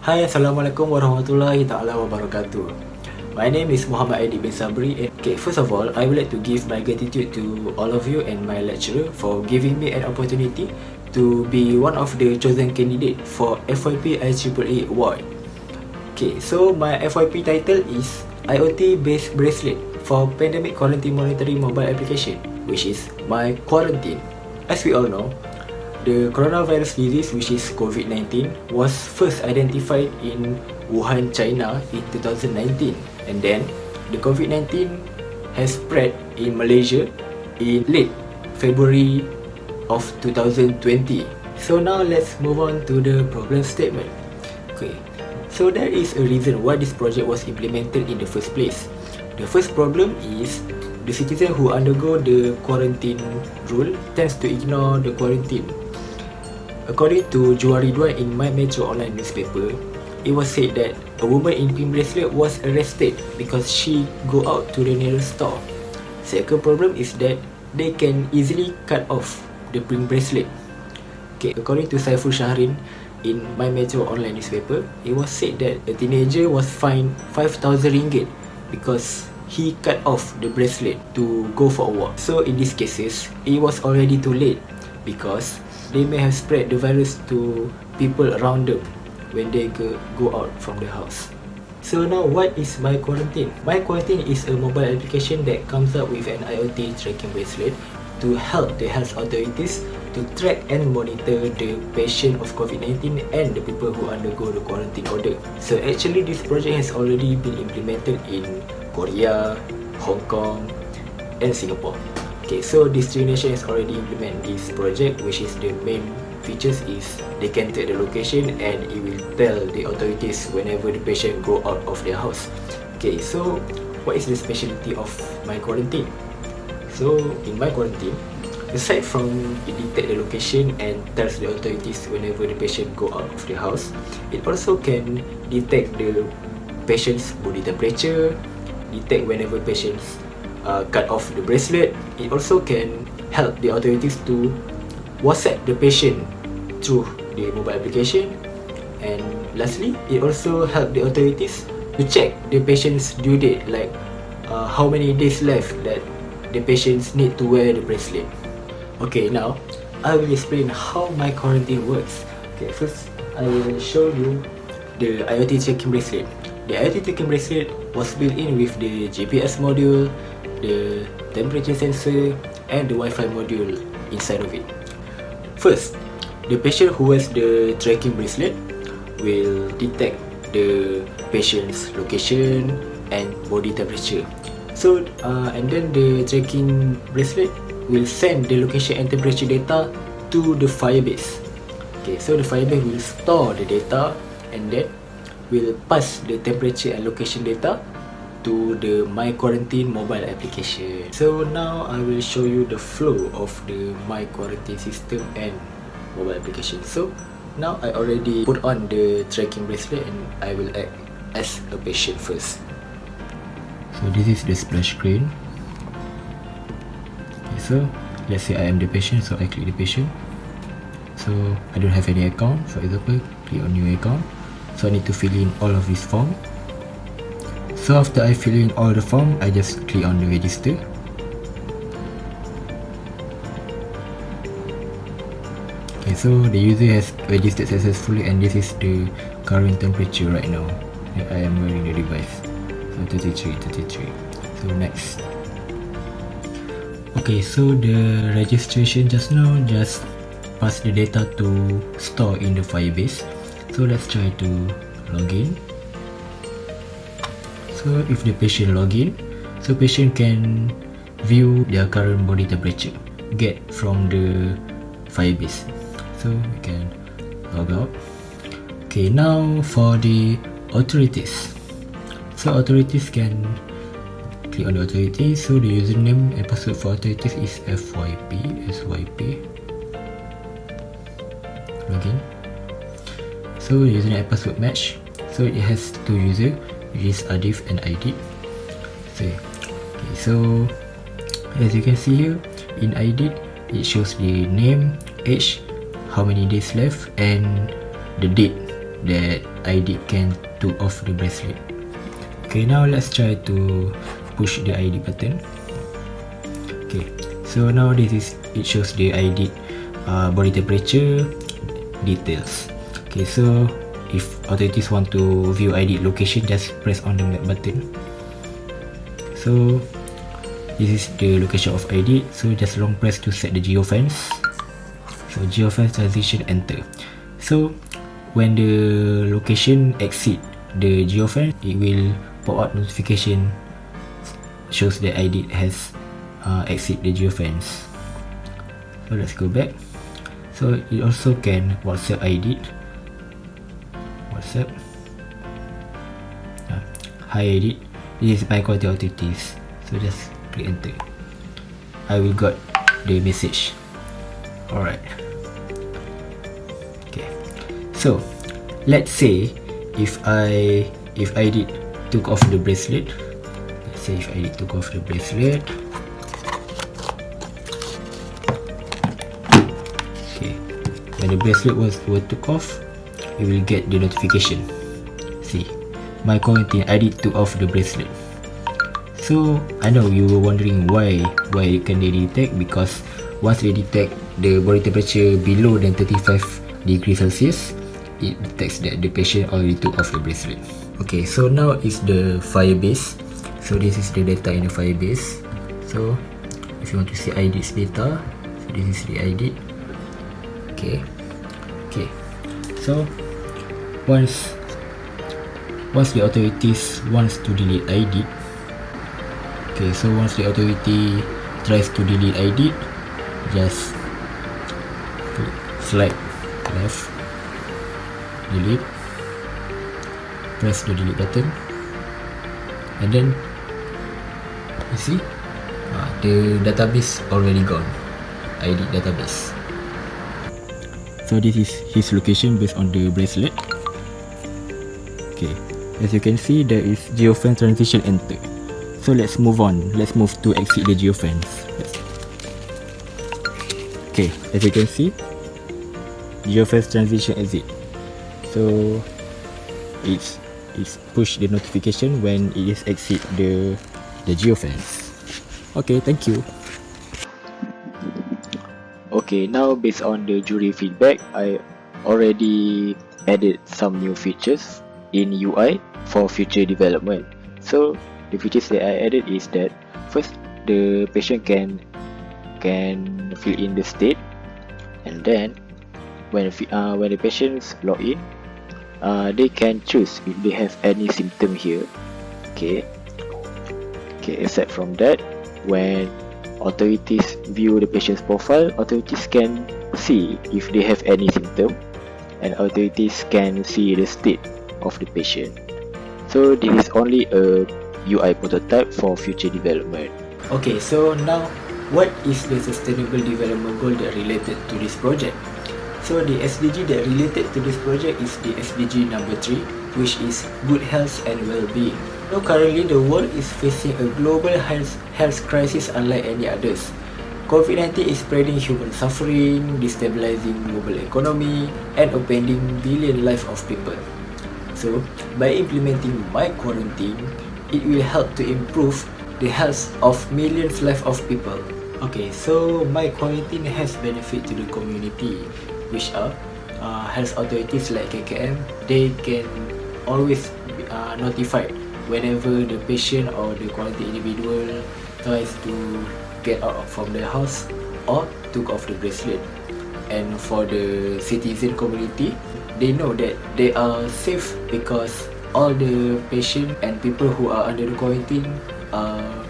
Hai, Assalamualaikum warahmatullahi ta'ala wabarakatuh. My name is Muhammad Aidi bin Sabri. Okay, first of all, I would like to give my gratitude to all of you and my lecturer for giving me an opportunity to be one of the chosen candidate for FYP IEEE Award. Okay, so my FYP title is IoT based bracelet for pandemic quarantine monitoring mobile application, which is My Quarantine. As we all know, the coronavirus disease, which is COVID-19, was first identified in Wuhan, China in 2019, and then the COVID-19 has spread in Malaysia in late February of 2020. So now let's move on to the problem statement. Okay, so there is a reason why this project was implemented in the first place. The first problem is the citizen who undergo the quarantine rule tends to ignore the quarantine. According to Juari 2 in My Metro online newspaper, it was said that a woman in pink bracelet was arrested because she go out to the nearest store. Second problem is that they can easily cut off the pink bracelet. Okay, according to Saiful Shahrin in My Metro online newspaper, it was said that a teenager was fined 5,000 ringgit because he cut off the bracelet to go for a walk. So in these cases, it was already too late because they may have spread the virus to people around them when they go out from the house. So now, what is My Quarantine? My Quarantine is a mobile application that comes up with an IoT tracking bracelet to help the health authorities to track and monitor the patient of COVID-19 and the people who undergo the quarantine order. So actually, this project has already been implemented in Korea, Hong Kong, and Singapore. Okay, so these three nations has already implemented this project, which is the main features is they can take the location and it will tell the authorities whenever the patient go out of their house. Okay, so what is the specialty of My Quarantine? So in My Quarantine, aside from it detect the location and tells the authorities whenever the patient go out of the house, it also can detect the patient's body temperature, detect whenever patients cut off the bracelet. It also can help the authorities to WhatsApp the patient through the mobile application. And lastly, it also help the authorities to check the patient's due date, like how many days left that the patients need to wear the bracelet. Okay, now I will explain how My Quarantine works. Okay, first I will show you the IoT tracking bracelet. The IoT tracking bracelet was built in with the GPS module, the temperature sensor, and the Wi-Fi module inside of it. First, the patient who wears the tracking bracelet will detect the patient's location and body temperature. So, and then the tracking bracelet will send the location and temperature data to the Firebase. Okay, so the Firebase will store the data and then will pass the temperature and location data to the My Quarantine mobile application. So now I will show you the flow of the My Quarantine system and mobile application. So now I already put on the tracking bracelet and I will act as a patient first. So this is the splash screen. Okay, so let's say I am the patient, so I click the patient. So I don't have any account, for example, click on new account. So I need to fill in all of this form. So after I fill in all the form, I just click on the register. Okay, so the user has registered successfully and this is the current temperature right now that I am wearing the device. So 33. So next. Okay, so the registration just now just pass the data to store in the Firebase. So let's try to log in. So if the patient log in, so patient can view their current body temperature get from the Firebase. So we can log out. Okay, now for the authorities. So authorities can click on the authorities. So the username and password for authorities is SYP. Login. So username and password match. So it has two users, which is Adif and ID. So as you can see here in ID, it shows the name, age, how many days left, and the date that ID can took off the bracelet. Okay, now let's try to push the ID button. Okay, so now it shows the ID body temperature details. Okay, so if authorities want to view ID location, just press on the map button. So this is the location of ID, so just long press to set the geofence. So geofence transition enter. So when the location exceed the geofence, it will pop out notification shows the ID has exceed the geofence. So let's go back. So it also can WhatsApp ID. WhatsApp. Hi ID. This is my quality authorities. So just click enter. I will got the message. Alright. Okay. So let's say if I did took off the bracelet. Let's say if I did took off the bracelet. Okay. When the bracelet were took off, you will get the notification. See, my quarantine ID took off the bracelet. So I know you were wondering why can they detect, because once they detect the body temperature below than 35 degrees Celsius, it detects that the patient already took off the bracelet. Okay, so now is the Firebase. So this is the data in the Firebase. So if you want to see ID's data, so this is the ID. Okay. So once the authorities wants to delete ID, okay, so once the authority tries to delete ID, just slide left, delete, press the delete button, and then you see the database already gone, ID database. So this is his location based on the bracelet. Okay, as you can see, there is geofence transition enter. So let's move on. Let's move to exit the geofence. Okay, as you can see, geofence transition exit. So it's push the notification when it is exit the geofence. Okay, thank you. Okay, now based on the jury feedback, I already added some new features in UI for future development. So the features that I added is that first, the patient can fill in the state, and then when the patients log in, they can choose if they have any symptom here. Okay, aside from that, when authorities view the patient's profile, authorities can see if they have any symptom, and authorities can see the state of the patient. So this is only a UI prototype for future development. Okay, so now what is the sustainable development goal that related to this project? So the SDG that related to this project is the SDG number 3, which is good health and well-being. Now currently the world is facing a global health crisis unlike any others. COVID-19 is spreading human suffering, destabilizing global economy, and upending billion lives of people. So by implementing my quarantine, it will help to improve the health of millions lives of people. Okay, so my quarantine has benefit to the community, which are health authorities like KKM. They can always be notified whenever the patient or the quarantine individual tries to get out from their house or took off the bracelet. And for the citizen community, they know that they are safe because all the patient and people who are under the quarantine are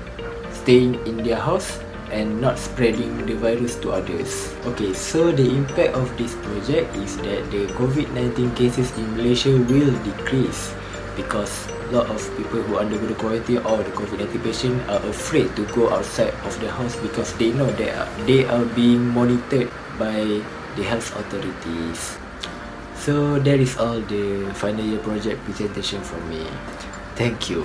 staying in their house and not spreading the virus to others. Okay, so the impact of this project is that the COVID-19 cases in Malaysia will decrease, because a lot of people who undergo the quarantine or the COVID-19 patient are afraid to go outside of the house because they know that they are being monitored by the health authorities. So that is all the final year project presentation from me. Thank you.